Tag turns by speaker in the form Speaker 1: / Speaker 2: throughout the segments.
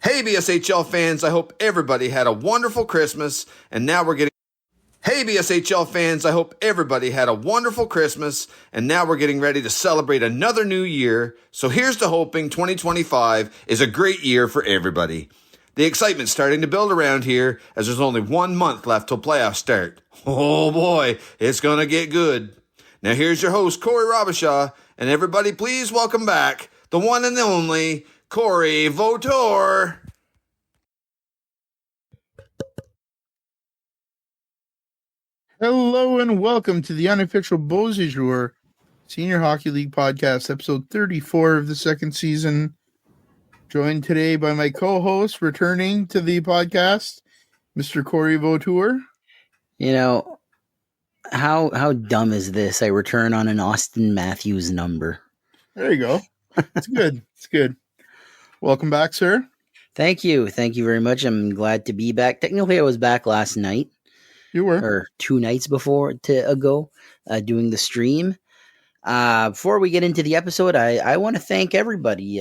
Speaker 1: Hey BSHL fans, I hope everybody had a wonderful Christmas, and now we're getting Hey BSHL fans, I hope everybody had a wonderful Christmas, and now we're getting ready to celebrate another new year. So here's to hoping 2025 is a great year for everybody. The excitement's starting to build around here as there's only 1 month left till playoffs start. Oh boy, it's gonna get good. Now here's your host, Corey Robishaw, and everybody please welcome back the one and the only Corey Votor.
Speaker 2: Hello and welcome to the unofficial BSHL Senior Hockey League Podcast, episode 34 of the second season. Joined today by my co-host, returning to the podcast, Mr. Corey Votor.
Speaker 3: You know, how dumb is this? I return on an Austin Matthews number.
Speaker 2: There you go. It's good. It's good. Welcome back, sir.
Speaker 3: Thank you. Thank you very much. I'm glad to be back. Technically, I was back last night.
Speaker 2: You were.
Speaker 3: Or 2 nights ago, doing the stream. Before we get into the episode, I want to thank everybody.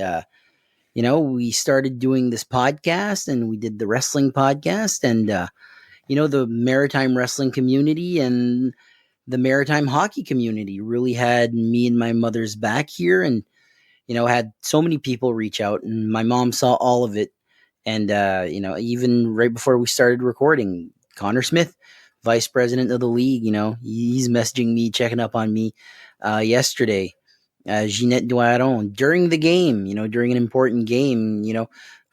Speaker 3: We started doing this podcast, and we did the wrestling podcast, and the maritime wrestling community and the maritime hockey community really had me and my mother's back here, and had so many people reach out, and my mom saw all of it. And even right before we started recording, Connor Smith, vice president of the league, he's messaging me, checking up on me yesterday. Jeanette Doiron, during the game, during an important game,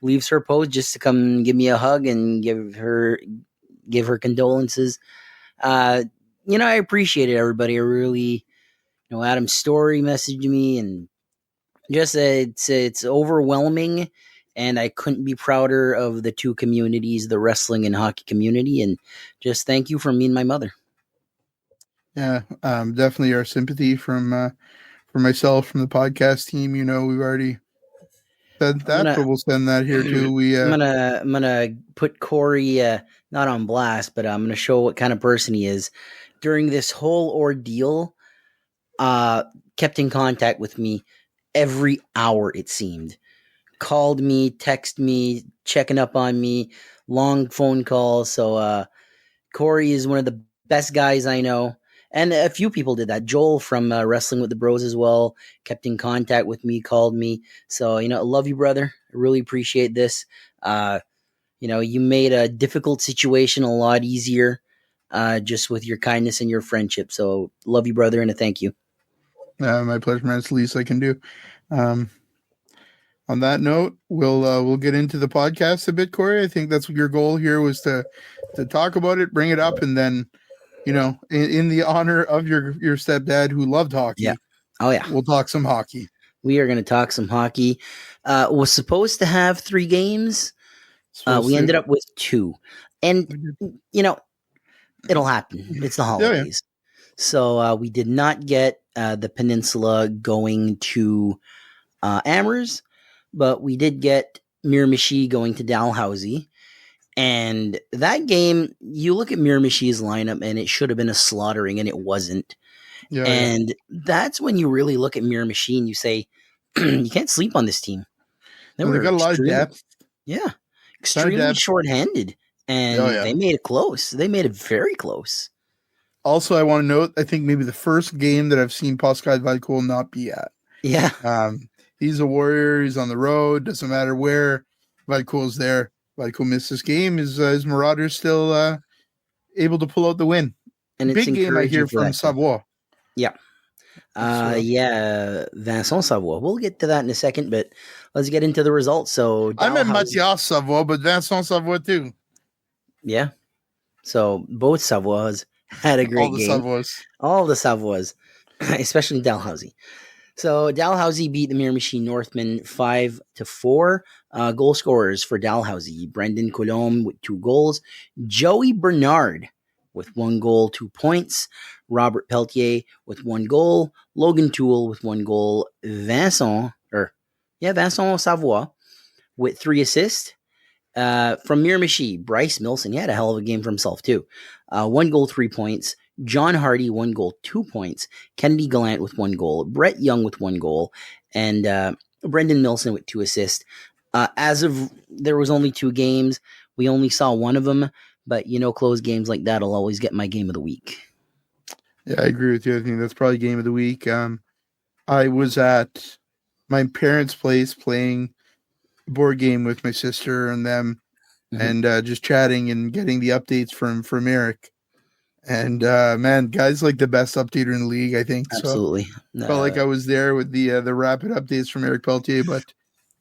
Speaker 3: leaves her post just to come give me a hug and give her condolences. I appreciate it, everybody. I really, Adam Story messaged me, and just it's overwhelming, and I couldn't be prouder of the two communities, the wrestling and hockey community, and just thank you from me and my mother.
Speaker 2: Yeah, definitely our sympathy from myself, from the podcast team. We've already said that, but we'll send that here too.
Speaker 3: I'm gonna put Corey not on blast, but I'm gonna show what kind of person he is. During this whole ordeal, kept in contact with me every hour, it seemed. Called me, texted me, checking up on me, long phone calls. So Corey is one of the best guys I know. And a few people did that. Joel from Wrestling with the Bros as well kept in contact with me, called me. So, I love you, brother. I really appreciate this. You made a difficult situation a lot easier just with your kindness and your friendship. So, love you, brother, and a thank you.
Speaker 2: My pleasure, man. It's the least I can do. On that note, we'll get into the podcast a bit, Corey. I think that's what your goal here was to talk about it, bring it up, and then, in the honor of your stepdad who loved hockey.
Speaker 3: Yeah. Oh yeah.
Speaker 2: We'll talk some hockey.
Speaker 3: We are going to talk some hockey. Was supposed to have 3 games. We ended up with 2, and it'll happen. It's the holidays. Yeah. So we did not get the Peninsula going to Amherst, but we did get Miramichi going to Dalhousie. And that game, you look at Miramichi's lineup, and it should have been a slaughtering, and it wasn't. Yeah, and that's when you really look at Miramichi and you say, you can't sleep on this team.
Speaker 2: They got a lot of depth.
Speaker 3: Yeah. Extremely shorthanded. And they made it close. They made it very close.
Speaker 2: Also, I want to note, I think maybe the first game that I've seen Pascal Valcourt not be at.
Speaker 3: Yeah.
Speaker 2: He's a warrior. He's on the road. Doesn't matter where Valcourt's there. Valcourt missed this game. Is Marauders still able to pull out the win?
Speaker 3: And
Speaker 2: big game I hear from Savoie.
Speaker 3: Yeah. Vincent Savoie. We'll get to that in a second, but let's get into the results. So
Speaker 2: I meant Mathias Savoie, but Vincent Savoie too.
Speaker 3: Yeah. So both Savoies had a great game. All the Savoies, especially Dalhousie. So Dalhousie beat the Miramichi Northmen 5-4. Goal scorers for Dalhousie: Brendan Coulombe with 2 goals, Joey Bernard with 1 goal, 2 points, Robert Pelletier with 1 goal, Logan Toole with 1 goal, Vincent Savoie with 3 assists. From Miramichi, Bryce Milson, he had a hell of a game for himself too. 1 goal, 3 points. John Hardy, 1 goal, 2 points. Kennedy Gallant with 1 goal. Brett Young with 1 goal. And Brendan Milson with 2 assists. As of there was only 2 games. We only saw one of them, but close games like that will always get my game of the week.
Speaker 2: Yeah, I agree with you. I think that's probably game of the week. I was at my parents' place playing a board game with my sister and them, and just chatting and getting the updates from Eric. And man, guy's like the best updater in the league, I think.
Speaker 3: Absolutely.
Speaker 2: So felt like I was there with the rapid updates from Eric Peltier. But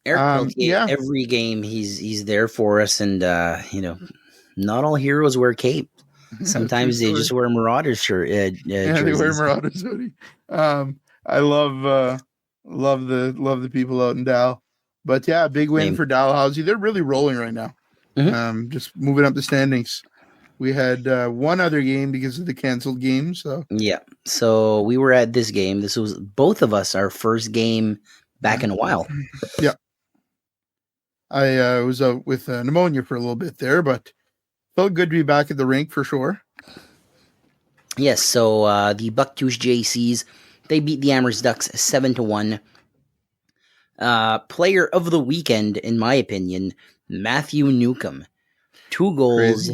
Speaker 3: Eric Peltier,
Speaker 2: yeah,
Speaker 3: every game he's there for us, and not all heroes wear cape. Sometimes they just wear Marauders shirt.
Speaker 2: Yeah, they wear Marauders hoodie. I love the people out in Dow. But yeah, big win for Dalhousie. They're really rolling right now. Just moving up the standings. We had one other game because of the canceled game. So
Speaker 3: yeah, so we were at this game. This was both of us our first game back in a while.
Speaker 2: Yeah, I was out with pneumonia for a little bit there, but felt good to be back at the rink for sure.
Speaker 3: Yes, so the Bucktooth JCs, they beat the Amherst Ducks 7-1. Player of the weekend, in my opinion, Matthew Newcomb. 2 goals,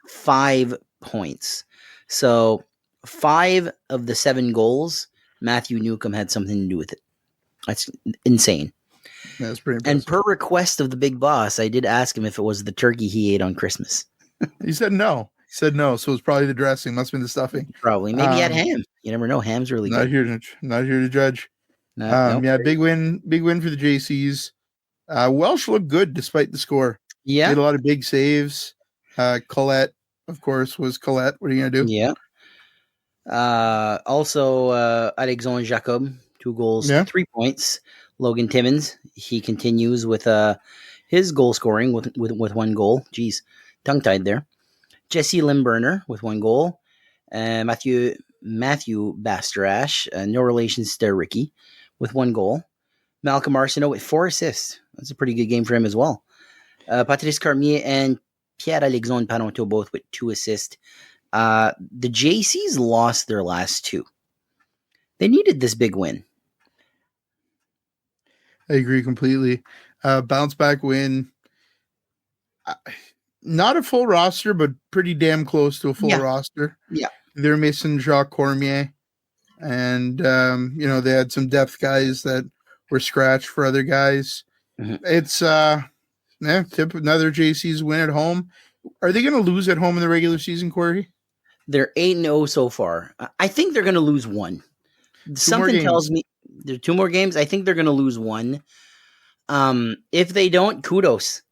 Speaker 3: 5 points. So 5 of the 7 goals, Matthew Newcomb had something to do with it. That's insane.
Speaker 2: That's pretty impressive.
Speaker 3: And per request of the big boss, I did ask him if it was the turkey he ate on Christmas.
Speaker 2: He said no. So it was probably the dressing. Must have been the stuffing.
Speaker 3: Probably. Maybe he had ham. You never know. Ham's really good.
Speaker 2: Not here to judge.
Speaker 3: No.
Speaker 2: Yeah, big win for the JCs. Welsh looked good despite the score.
Speaker 3: Yeah.
Speaker 2: Did a lot of big saves. Colette, of course, was Colette. What are you gonna do?
Speaker 3: Yeah. Also, Alexandre Jacob, 2 goals, 3 points. Logan Timmins, he continues with his goal scoring with 1 goal. Jeez, tongue tied there. Jesse Limburner with 1 goal. Matthew Bastarash, no relations to Ricky, with 1 goal. Malcolm Arsenault with 4 assists. That's a pretty good game for him as well. Patrice Carmier and Pierre-Alexandre Parenteau both with 2 assists. The JCs lost their last 2. They needed this big win.
Speaker 2: I agree completely. Bounce back win. Not a full roster, but pretty damn close to a full roster.
Speaker 3: Yeah.
Speaker 2: They're missing Jacques Cormier. And, they had some depth guys that were scratched for other guys. It's another JC's win at home. Are they going to lose at home in the regular season, Corey?
Speaker 3: They're 8-0 so far. I think they're going to lose 1. Something tells me there are 2 more games. I think they're going to lose 1. If they don't, kudos.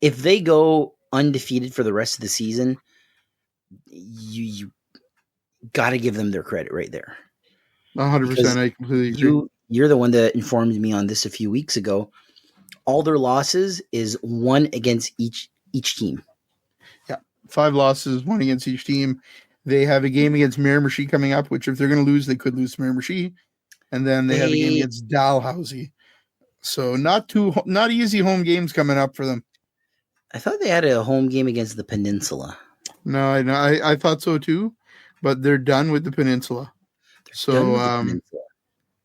Speaker 3: If they go undefeated for the rest of the season, you got to give them their credit right there.
Speaker 2: 100%. I completely agree.
Speaker 3: You're the one that informed me on this a few weeks ago. All their losses is 1 against each team.
Speaker 2: Yeah, 5 losses, 1 against each team. They have a game against Miramichi coming up, which if they're going to lose, they could lose to Miramichi. And then they have a game against Dalhousie. So not easy home games coming up for them.
Speaker 3: I thought they had a home game against the Peninsula.
Speaker 2: No, I know. I thought so too, but they're done with the Peninsula.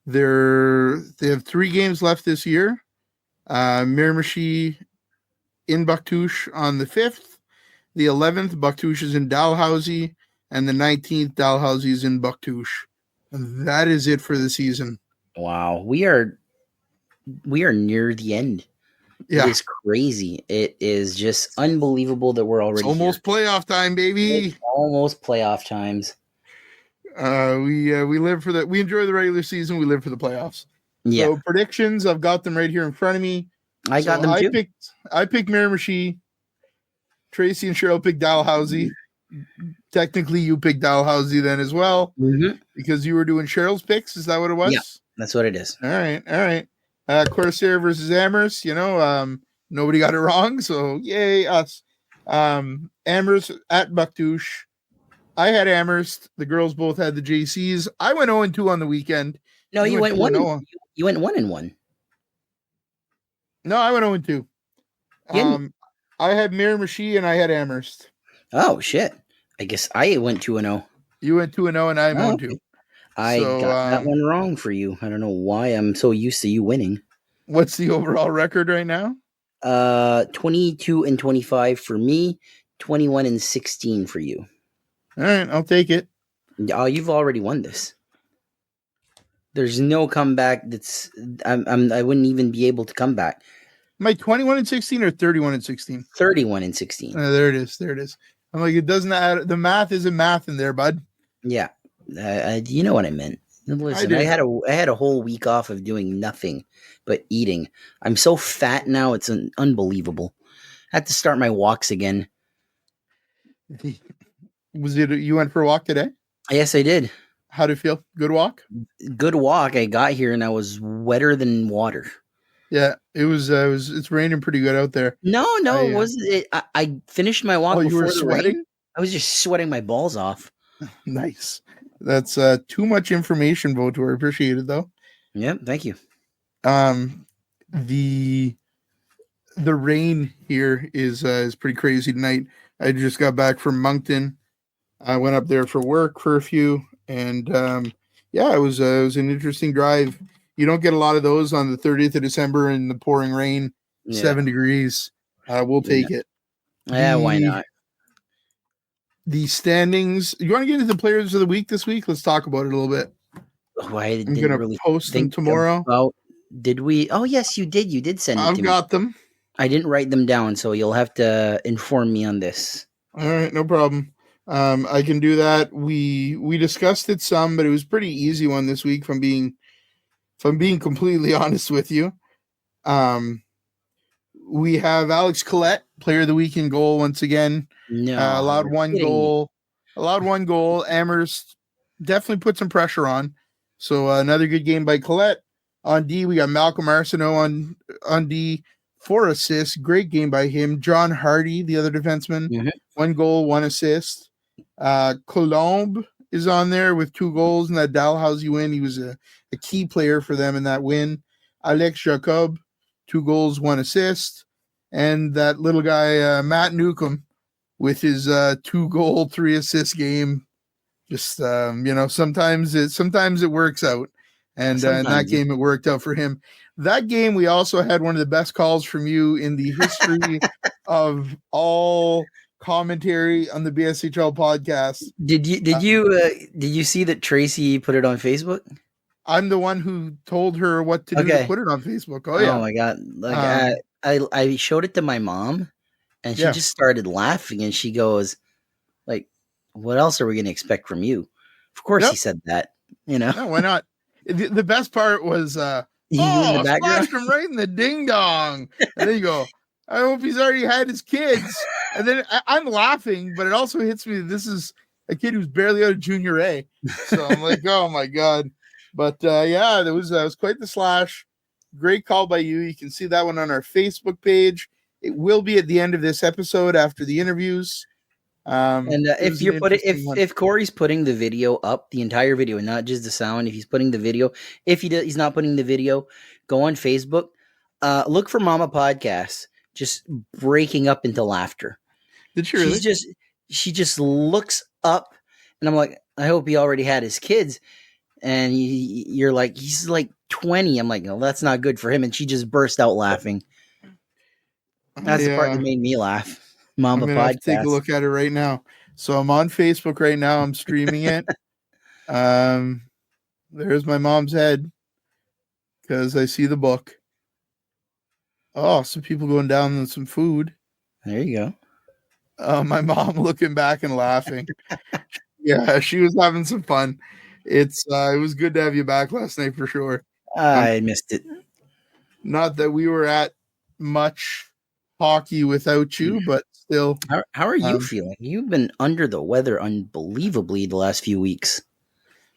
Speaker 2: They have 3 games left this year. Miramichi in Bucktooth on the 5th. The 11th, Bucktooth is in Dalhousie. And the 19th, Dalhousie is in Bucktooth. And that is it for the season.
Speaker 3: Wow. We are near the end.
Speaker 2: Yeah.
Speaker 3: It is crazy. It is just unbelievable that we're already
Speaker 2: It's almost playoff time, baby.
Speaker 3: It's almost playoff times.
Speaker 2: We live for that. We enjoy the regular season. We live for the playoffs.
Speaker 3: Yeah.
Speaker 2: So predictions, I've got them right here in front of me.
Speaker 3: I got them too.
Speaker 2: I picked Miramichi. Tracy and Cheryl picked Dalhousie. Technically, you picked Dalhousie then as well because you were doing Cheryl's picks. Is that what it was?
Speaker 3: Yeah, that's what it is.
Speaker 2: All right. Corsair versus Amherst. Nobody got it wrong, so yay us. Amherst at Bucktooth. I had Amherst. The girls both had the JCs. I went 0-2 on the weekend.
Speaker 3: No, you went 1. You went 1-1.
Speaker 2: No, I went 0-2. I had Miramichi and I had Amherst.
Speaker 3: Oh shit! I guess I went 2-0.
Speaker 2: You went 2-0 and I'm 0-2.
Speaker 3: I got that one wrong for you. I don't know why I'm so used to you winning.
Speaker 2: What's the overall record right now?
Speaker 3: 22-25 for me, 21-16 for you.
Speaker 2: All right, I'll take it.
Speaker 3: Oh, you've already won this. There's no comeback. I wouldn't even be able to come back.
Speaker 2: Am I 21-16 or 31-16?
Speaker 3: 31-16.
Speaker 2: There it is. There it is. I'm like, it doesn't add. The math isn't math in there, bud.
Speaker 3: Yeah, you know what I meant. Listen, I had a whole week off of doing nothing but eating. I'm so fat now; it's unbelievable. I had to start my walks again.
Speaker 2: Was it? You went for a walk today?
Speaker 3: Yes, I did.
Speaker 2: How'd it feel? Good walk?
Speaker 3: Good walk. I got here and I was wetter than water.
Speaker 2: Yeah, it was. It's raining pretty good out there.
Speaker 3: No, it wasn't. I finished my walk.
Speaker 2: Oh, you
Speaker 3: before
Speaker 2: were
Speaker 3: the
Speaker 2: sweating?
Speaker 3: rain. I was just sweating my balls off.
Speaker 2: Nice. That's too much information, Votor. Appreciate it though.
Speaker 3: Yeah, thank you.
Speaker 2: The rain here is pretty crazy tonight. I just got back from Moncton. I went up there for work for a few, and it was an interesting drive. You don't get a lot of those on the 30th of December in the pouring rain, 7 degrees. We'll take it.
Speaker 3: Yeah, why not?
Speaker 2: The standings. You want to get into the players of the week this week? Let's talk about it a little bit.
Speaker 3: Oh, I'm
Speaker 2: going to really post them tomorrow.
Speaker 3: Did we? Oh, yes, you did. You did send it to me.
Speaker 2: I've got them.
Speaker 3: I didn't write them down, so you'll have to inform me on this.
Speaker 2: All right, no problem. I can do that. We discussed it some, but it was a pretty easy one this week. If I'm being completely honest with you, we have Alex Collette, player of the week in goal once again.
Speaker 3: No,
Speaker 2: allowed one goal. Amherst definitely put some pressure on. So another good game by Collette. On D, we got Malcolm Arsenault on D, 4 assists. Great game by him. John Hardy, the other defenseman, 1 goal, 1 assist. Colombe is on there with 2 goals in that Dalhousie win. He was a key player for them in that win. Alex Jacob, 2 goals, 1 assist. And that little guy, Matt Newcomb, with his 2 goal, 3 assist game. Just, sometimes it works out. And in that game, it worked out for him. That game, we also had one of the best calls from you in the history of all commentary on the BSHL podcast.
Speaker 3: Did you see that Tracy put it on Facebook?
Speaker 2: I'm the one who told her what to do to put it on Facebook. Oh yeah.
Speaker 3: Oh my god! Like I showed it to my mom, and she just started laughing, and she goes, "Like, what else are we going to expect from you?" Of course, he said that.
Speaker 2: No, why not? The best part was, in the background, splashed him right in the ding dong. And there you go. I hope he's already had his kids. And then I'm laughing, but it also hits me that this is a kid who's barely out of junior A. So I'm like, oh my god. But that was quite the slash. Great call by you. You can see that one on our Facebook page. It will be at the end of this episode after the interviews.
Speaker 3: And if Corey's putting the video up, the entire video, and not just the sound, if he's putting the video, he's not putting the video, go on Facebook, look for Mama Podcast, just breaking up into laughter.
Speaker 2: Did she really?
Speaker 3: She just looks up, and I'm like, I hope he already had his kids. And you're like, he's like 20. I'm like, no, that's not good for him. And she just burst out laughing. That's the part that made me laugh. Mama Podcast.
Speaker 2: Have to take a look at it right now. So I'm on Facebook right now. I'm streaming it. There's my mom's head because I see the book. Oh, some people going down on some food.
Speaker 3: There you go.
Speaker 2: My mom looking back and laughing. Yeah, she was having some fun. It was good to have you back last night for sure.
Speaker 3: I missed it.
Speaker 2: Not that we were at much hockey without you, but still.
Speaker 3: How are you feeling? You've been under the weather unbelievably the last few weeks.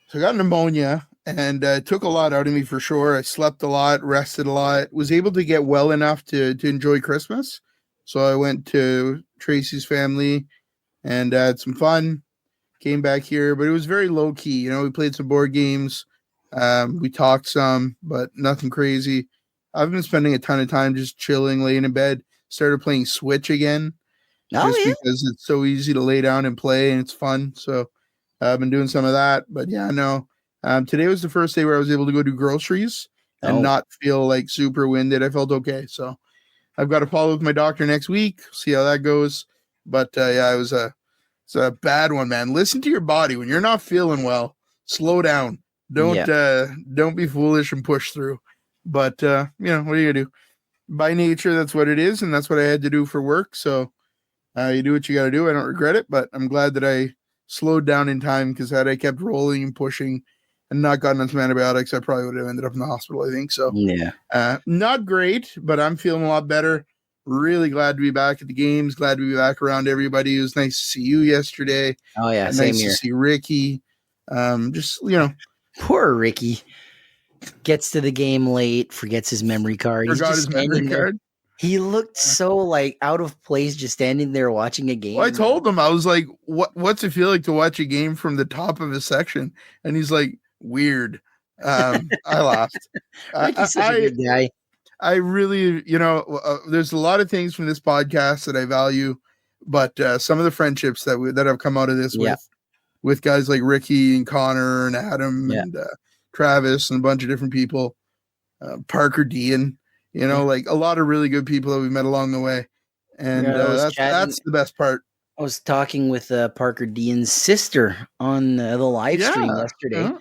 Speaker 2: So I got pneumonia, and it took a lot out of me for sure. I slept a lot, rested a lot, was able to get well enough to enjoy Christmas. So I went to Tracy's family and had some fun. Came back here, but it was very low key. We played some board games. We talked some, but nothing crazy. I've been spending a ton of time just chilling, laying in bed. Started playing Switch again, because it's so easy to lay down and play, and it's fun. So I've been doing some of that. But today was the first day where I was able to go do groceries, and
Speaker 3: Oh.
Speaker 2: not feel like super winded. I felt okay. So I've got to follow with my doctor next week, see how that goes. But yeah, it's a bad one, man. Listen to your body when you're not feeling well. Slow down. Don't be foolish and push through. But what are you gonna do? By nature, that's what it is, and that's what I had to do for work. So you do what you got to do. I don't regret it, but I'm glad that I slowed down in time, because had I kept rolling and pushing and not gotten on some antibiotics, I probably would have ended up in the hospital, I think. So not great, but I'm feeling a lot better. Really glad to be back at the games. Glad to be back around everybody. It was nice to see you yesterday.
Speaker 3: Oh yeah, same
Speaker 2: nice
Speaker 3: here.
Speaker 2: to see Ricky.
Speaker 3: Poor Ricky gets to the game late, forgets his memory card. He's
Speaker 2: Forgot
Speaker 3: just
Speaker 2: his memory
Speaker 3: standing there.
Speaker 2: card.
Speaker 3: He looked so like out of place, just standing there watching a game.
Speaker 2: Well, I told him, I was like, "What's it feel like to watch a game from the top of his section?" And he's like, "Weird." I laughed.
Speaker 3: Ricky's such a good guy.
Speaker 2: I really, there's a lot of things from this podcast that I value, but some of the friendships that have come out of this with guys like Ricky and Connor and Adam and Travis and a bunch of different people, Parker Dean, like a lot of really good people that we met along the way. And that's the best part.
Speaker 3: I was talking with Parker Dean's sister on the live stream yesterday.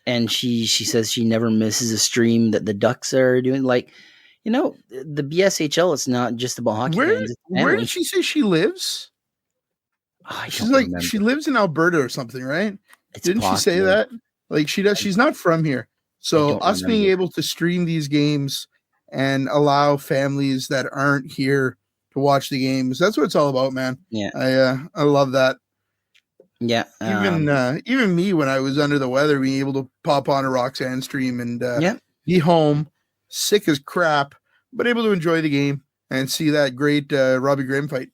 Speaker 3: And she says she never misses a stream that the Ducks are doing. Like, the BSHL, it's not just about hockey fans.
Speaker 2: Where did she say she lives? She's like, remember. She lives in Alberta or something, right? Didn't she say that? Like she does. She's not from here. So us being able to stream these games and allow families that aren't here to watch the games, that's what it's all about, man.
Speaker 3: Yeah.
Speaker 2: I love that.
Speaker 3: Yeah.
Speaker 2: Even me, when I was under the weather, being able to pop on a Roxanne stream and be home, sick as crap, but able to enjoy the game and see that great Robbie Graham fight.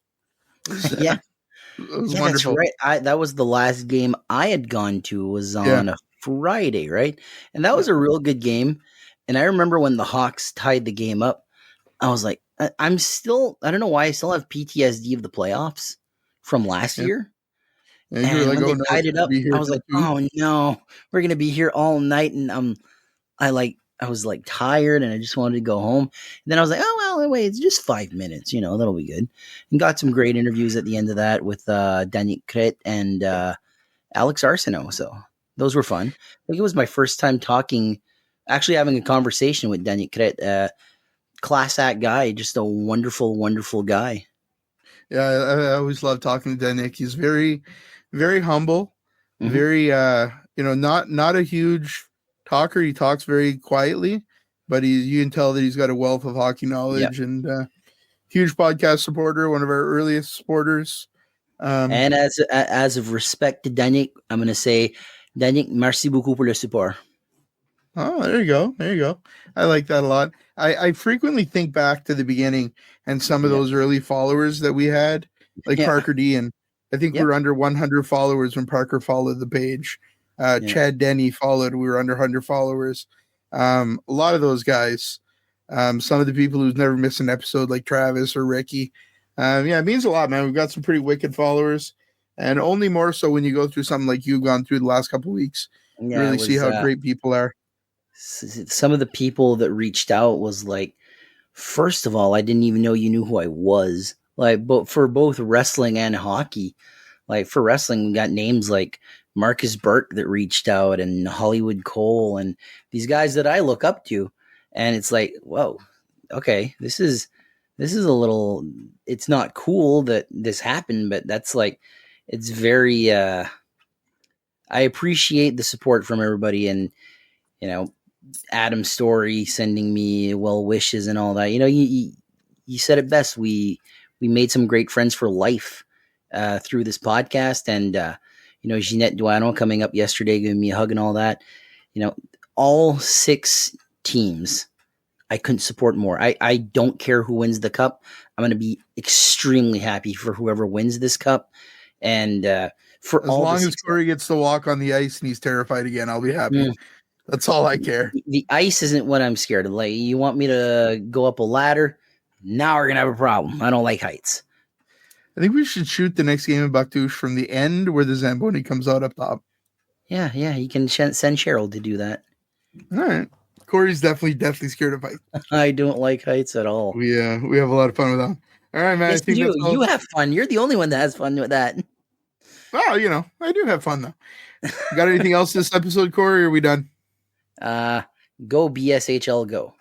Speaker 2: It was wonderful.
Speaker 3: That's right. That was the last game I had gone to. Was on a Friday, right? And that was a real good game. And I remember when the Hawks tied the game up, I was like, I don't know why I still have PTSD of the playoffs from last year.
Speaker 2: And
Speaker 3: when they tied it up, I was like, oh no, we're gonna be here all night, and I was like tired, and I just wanted to go home. And then I was like, oh well, wait, it's just 5 minutes, that'll be good. And got some great interviews at the end of that with Daniel Kret and Alex Arsenault. So those were fun. I think it was my first time actually having a conversation with Daniel Kret, class act guy, just a wonderful, wonderful guy.
Speaker 2: Yeah, I always love talking to Daniel. He's very, very humble, very, not a huge talker. He talks very quietly, but you can tell that he's got a wealth of hockey knowledge and huge podcast supporter, one of our earliest supporters.
Speaker 3: And as of respect to Daniel, I'm going to say, Daniel, merci beaucoup pour le support.
Speaker 2: Oh, there you go. I like that a lot. I frequently think back to the beginning and some of those early followers that we had, like Parker D. And I think we were under 100 followers when Parker followed the page. Chad Denny followed. We were under 100 followers. A lot of those guys, some of the people who've never missed an episode, like Travis or Ricky. It means a lot, man. We've got some pretty wicked followers, and only more so when you go through something like you've gone through the last couple of weeks. You really see how great people are.
Speaker 3: Some of the people that reached out was like, first of all, I didn't even know you knew who I was. Like, but for both wrestling and hockey, like for wrestling, we got names like Marcus Burke that reached out, and Hollywood Cole, and these guys that I look up to. And it's like, whoa, okay, this is a little, it's not cool that this happened, but that's like, it's very, I appreciate the support from everybody. And, Adam Story sending me well wishes and all that. You said it best. We made some great friends for life through this podcast, and Jeanette Duano coming up yesterday, giving me a hug and all that. All 6 teams, I couldn't support more. I don't care who wins the cup. I'm going to be extremely happy for whoever wins this cup, and for
Speaker 2: as long as Corey gets to walk on the ice and he's terrified again, I'll be happy. That's all I care.
Speaker 3: The ice isn't what I'm scared of. Like, you want me to go up a ladder? Now we're going to have a problem. I don't like heights.
Speaker 2: I think we should shoot the next game of Bucktouche from the end where the Zamboni comes out up top.
Speaker 3: Yeah. You can send Cheryl to do that.
Speaker 2: All right. Corey's definitely scared of heights.
Speaker 3: I don't like heights at all.
Speaker 2: We have a lot of fun with them. All right, man.
Speaker 3: Yes,
Speaker 2: I think
Speaker 3: you
Speaker 2: that's
Speaker 3: do.
Speaker 2: all.
Speaker 3: You have fun. You're the only one that has fun with that.
Speaker 2: Well, I do have fun though. Got anything else this episode, Corey? Or are we done?
Speaker 3: Go BSHL, go.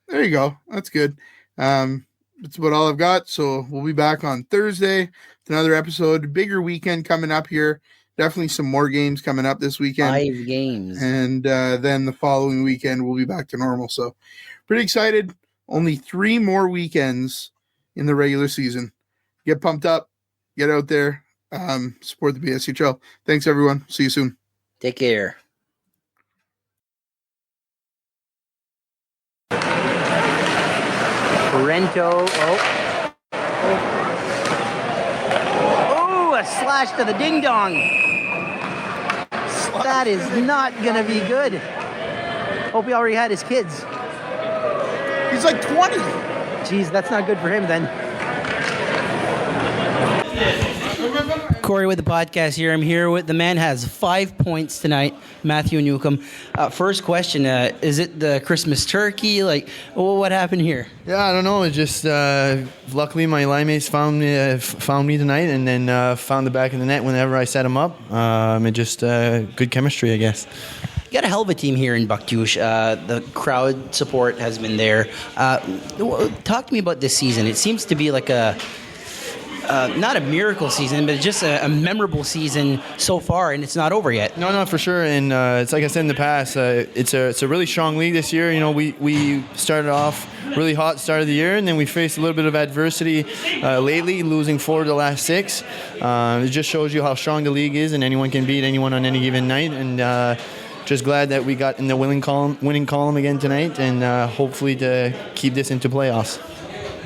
Speaker 2: There you go. That's good. That's about all I've got. So we'll be back on Thursday with another episode. Bigger weekend coming up here. Definitely some more games coming up this weekend.
Speaker 3: 5 games.
Speaker 2: And then the following weekend, we'll be back to normal. So pretty excited. Only 3 more weekends in the regular season. Get pumped up. Get out there. Support the BSHL. Thanks, everyone. See you soon.
Speaker 3: Take care. Rento. Oh, a slash to the ding dong. That is not going to be good. Hope he already had his kids.
Speaker 2: He's like 20.
Speaker 3: Jeez, that's not good for him then. Corey with the podcast here. I'm here with the man has 5 points tonight, Matthew Newcomb. First question, is it the Christmas turkey? Like, what happened here?
Speaker 4: Yeah, I don't know. It just luckily my line mates found me tonight, and then found the back of the net whenever I set them up. It just good chemistry, I guess.
Speaker 3: You got a hell of a team here in Bucktouche. The crowd support has been there. Talk to me about this season. It seems to be like not a miracle season, but just a memorable season so far, and it's not over yet.
Speaker 4: No, for sure. And it's like I said in the past, it's a really strong league this year. We started off really hot start of the year, and then we faced a little bit of adversity lately, losing 4 of the last 6. It just shows you how strong the league is, and anyone can beat anyone on any given night. And just glad that we got in the winning column again tonight, and hopefully to keep this into playoffs.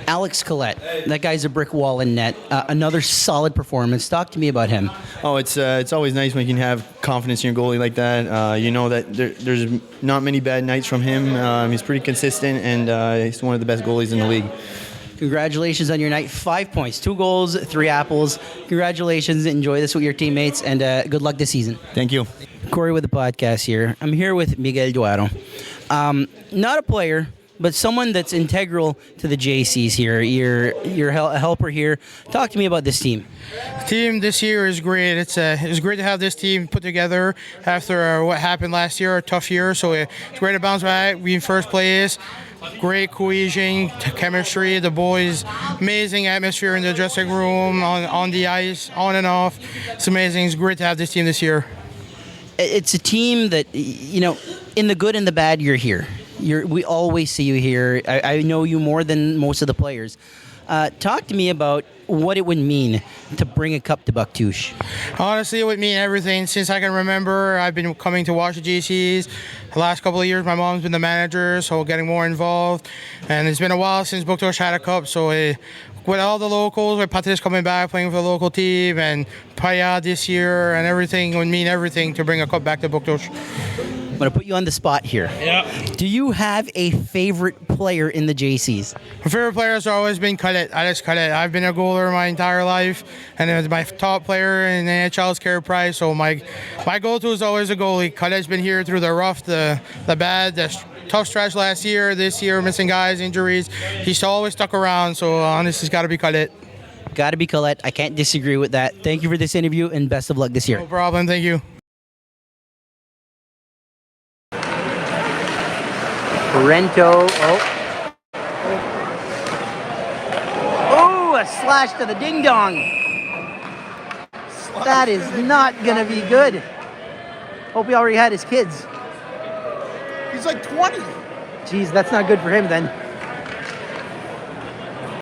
Speaker 3: Alex Collette, that guy's a brick wall in net. Another solid performance. Talk to me about him.
Speaker 4: Oh, it's always nice when you can have confidence in your goalie like that. You know that there's not many bad nights from him. He's pretty consistent, and he's one of the best goalies in the league.
Speaker 3: Congratulations on your night. 5 points, 2 goals, 3 apples. Congratulations. Enjoy this with your teammates, and good luck this season.
Speaker 4: Thank you.
Speaker 3: Corey with the podcast here. I'm here with Miguel Duaro. Not a player, but someone that's integral to the JCs here. You're a helper here. Talk to me about this team.
Speaker 5: The team this year is great. It's great to have this team put together after what happened last year, a tough year. So it's great to bounce back. We in first place. Great cohesion, chemistry. The boys, amazing atmosphere in the dressing room, on the ice, on and off. It's amazing. It's great to have this team this year.
Speaker 3: It's a team that, in the good and the bad, you're here. We always see you here. I know you more than most of the players. Talk to me about what it would mean to bring a cup to Bucktouche.
Speaker 5: Honestly, it would mean everything. Since I can remember, I've been coming to watch the GCs. The last couple of years, my mom's been the manager, so getting more involved. And it's been a while since Bucktouche had a cup, so with all the locals, with Patrice coming back, playing for the local team, and Paya this year, and everything, it would mean everything to bring a cup back to Bucktouche.
Speaker 3: I'm going to put you on the spot here.
Speaker 5: Yeah.
Speaker 3: Do you have a favorite player in the JCs?
Speaker 5: My favorite player has always been Alex Collette. I've been a goaler my entire life, and my top player in the NHL is Carey Price, so my go-to is always a goalie. Colette's been here through the rough, the bad, the tough stretch last year, this year, missing guys, injuries. He's always stuck around, so honestly, it's got to be Collette.
Speaker 3: Got to be Collette. I can't disagree with that. Thank you for this interview, and best of luck this year.
Speaker 5: No problem. Thank you.
Speaker 3: Rento. Oh, a slash to the ding dong. That is not going to be good. Hope he already had his kids.
Speaker 2: He's like 20.
Speaker 3: Jeez, that's not good for him then.